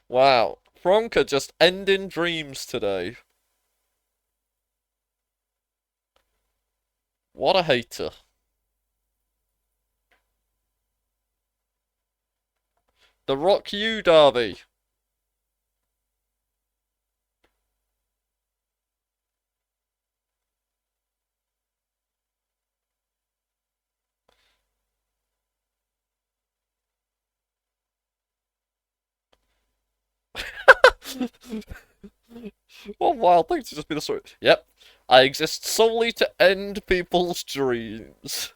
Wow. Fronka just ending dreams today. What a hater. The Rock You Derby. What wild thing to just be the story. Yep. I exist solely to end people's dreams.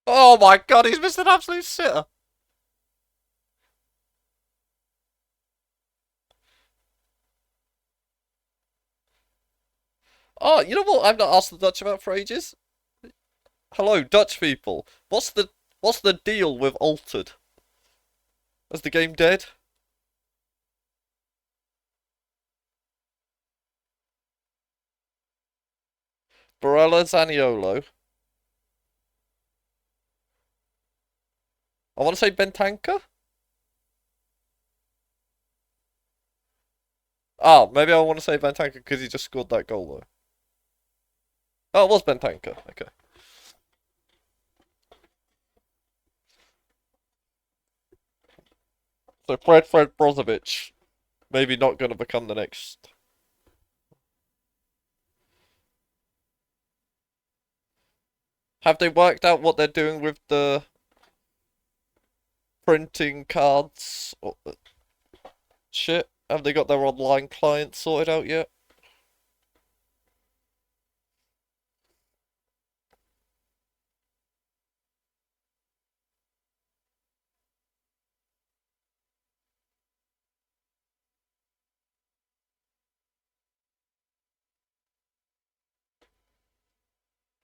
Oh my god, he's missed an absolute sitter. Oh, you know what? I've not asked the Dutch about for ages. Hello, Dutch people. What's the deal with Altered? Is the game dead? Barella Zaniolo. I want to say Bentanca. Oh, maybe I want to say Bentanca because he just scored that goal though. Oh, it was Bentanca. Okay. So Fred Brozovic, maybe not going to become the next. Have they worked out what they're doing with the printing cards or shit? Have they got their online client sorted out yet?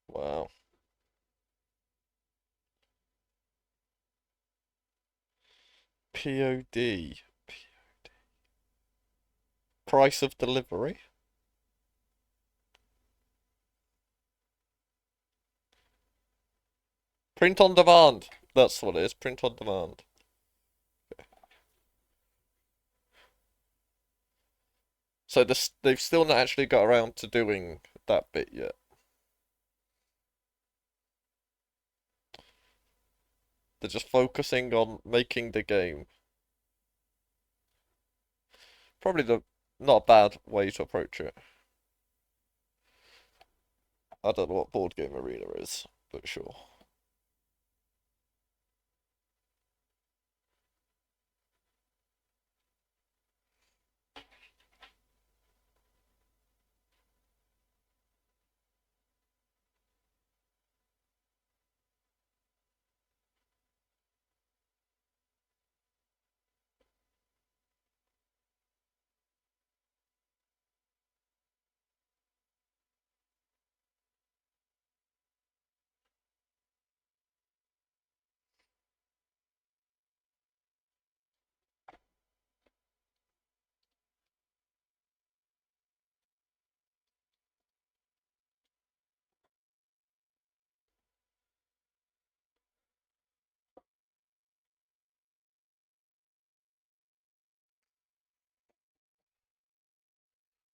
Wow. POD. Price of delivery. Print on demand. That's what it is. Print on demand. So they've still not actually got around to doing that bit yet. They're just focusing on making the game. Probably the not a bad way to approach it. I don't know what board game arena is, but sure.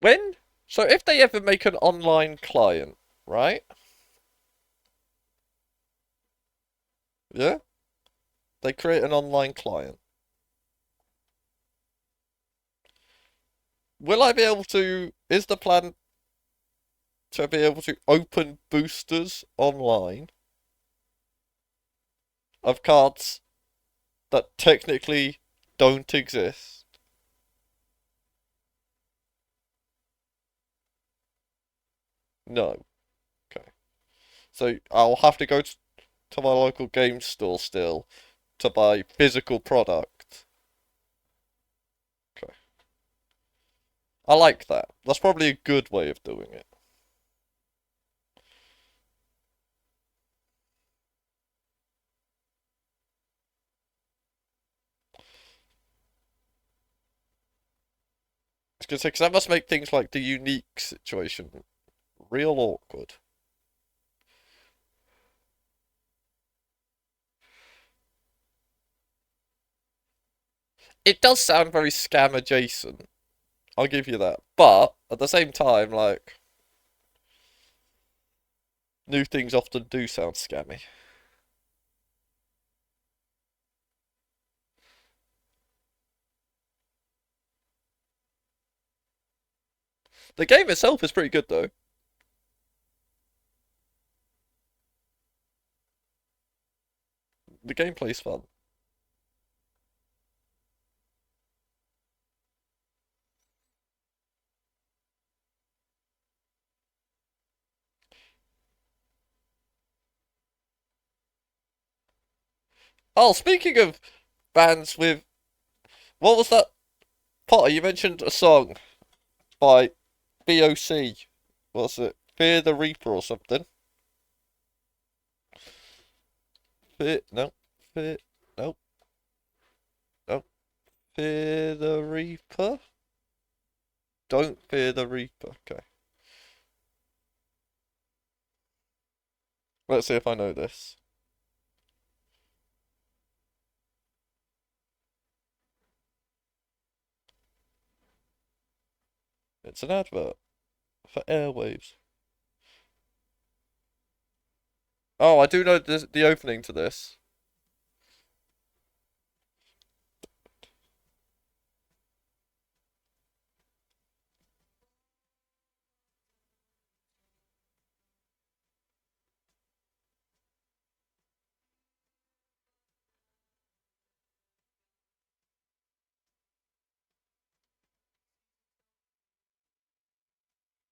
When? So if they ever make an online client, right? Yeah? They create an online client. Will I be able to? Is the plan to be able to open boosters online of cards that technically don't exist? No. Okay. So I'll have to go to my local game store still to buy physical product. Okay. I like that. That's probably a good way of doing it. Because that must make things like the unique situation real awkward. It does sound very scam adjacent. I'll give you that. But at the same time, like, new things often do sound scammy. The game itself is pretty good though. The gameplay's fun. Oh, speaking of bands with what was that? Potter, you mentioned a song by BOC. What's it? Fear the Reaper or something? Fear, no. Fear, no, no. Fear the Reaper? Don't fear the Reaper. Okay. Let's see if I know this. It's an advert for airwaves. Oh, I do know the opening to this.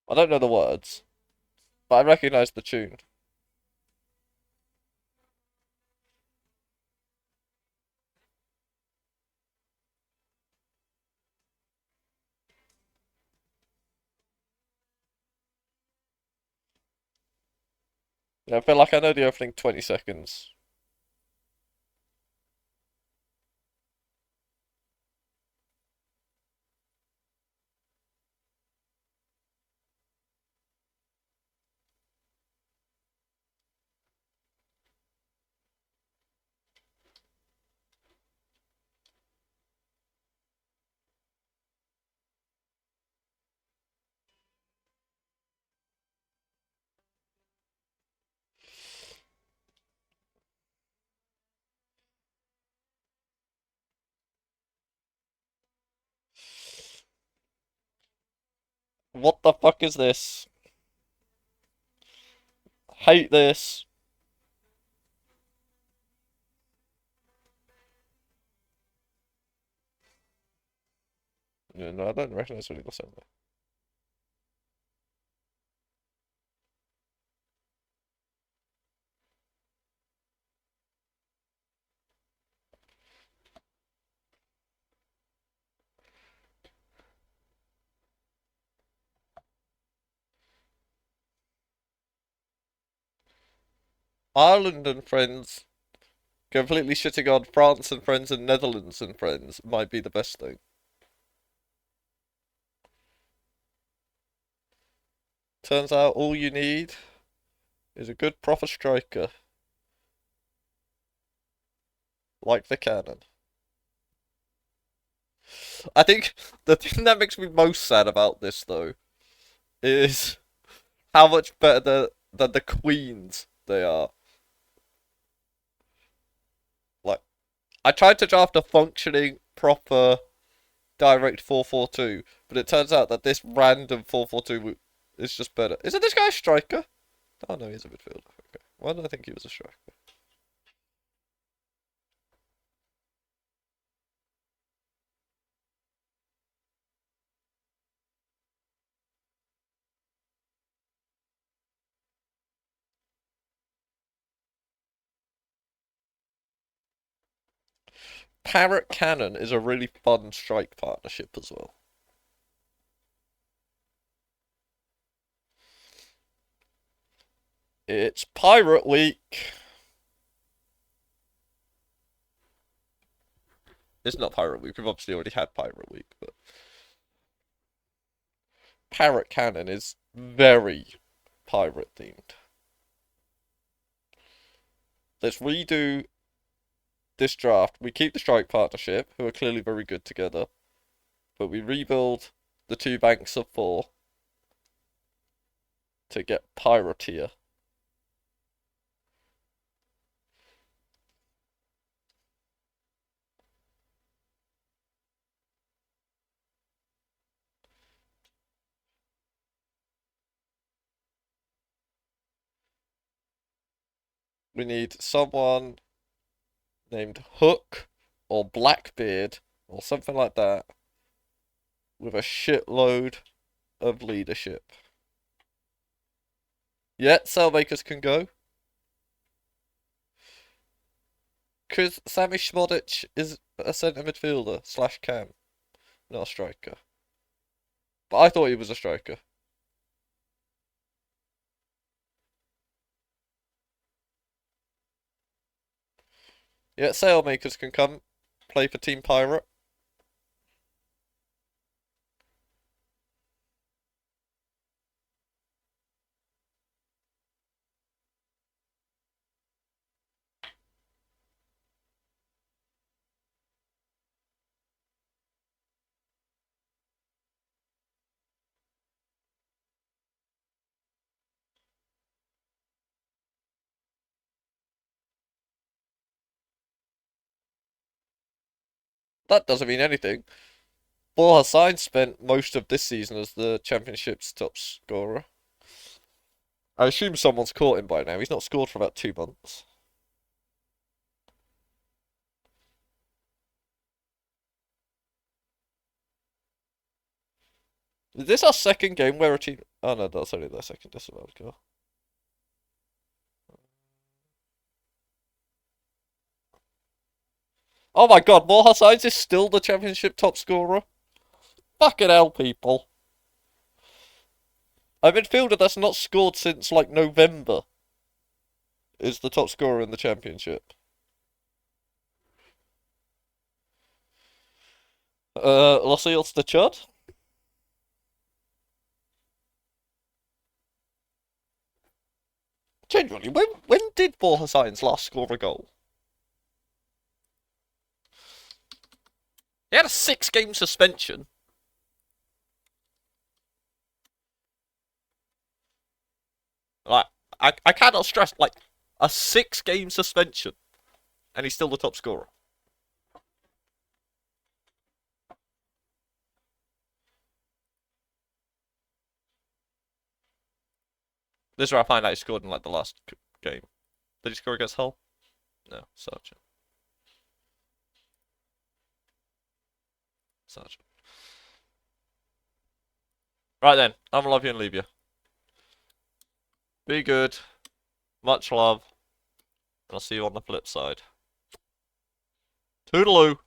I don't know the words, but I recognise the tune. Yeah, I feel like I know the opening 20 seconds. What the fuck is this? Hate this. Yeah, no, I don't recognise what it was. Ireland and friends completely shitting on France and friends and Netherlands and friends might be the best thing. Turns out all you need is a good proper striker, like the cannon. I think the thing that makes me most sad about this though is how much better than the Queens they are. Like, I tried to draft a functioning, proper, direct 4-4-2, but it turns out that this random 4-4-2 is just better. Isn't this guy a striker? Oh no, he's a midfielder. Okay. Why did I think he was a striker? Parrot Cannon is a really fun strike partnership as well. It's Pirate Week. It's not Pirate Week. We've obviously already had Pirate Week, but Parrot Cannon is very pirate themed. Let's redo this draft. We keep the strike partnership, who are clearly very good together, but we rebuild the two banks of four to get Pirateer. We need someone named Hook or Blackbeard or something like that with a shitload of leadership. Yeah, Sailmakers can go. Because Sammy Schmodic is a centre midfielder slash cam, not a striker. But I thought he was a striker. Yeah, sailmakers can come play for Team Pirate. That doesn't mean anything. Ball Hassan spent most of this season as the championship's top scorer. I assume someone's caught him by now. He's not scored for about 2 months. Is this our second game where a team... Oh no, that's only their second disallowed goal. Oh my god, Moore Hassan is still the championship top scorer? Fucking hell, people. A midfielder that's not scored since, like, November is the top scorer in the championship. Los Eels to Chud? Genuinely, when did Moore Hassan's last score a goal? He had a 6-game suspension. Like, I cannot stress, like, a 6-game suspension. And he's still the top scorer. This is where I find out he scored in, like, the last game. Did he score against Hull? No, Sargent. Sargent. Right then, I'm gonna love you and leave you. Be good. Much love. And I'll see you on the flip side. Toodaloo!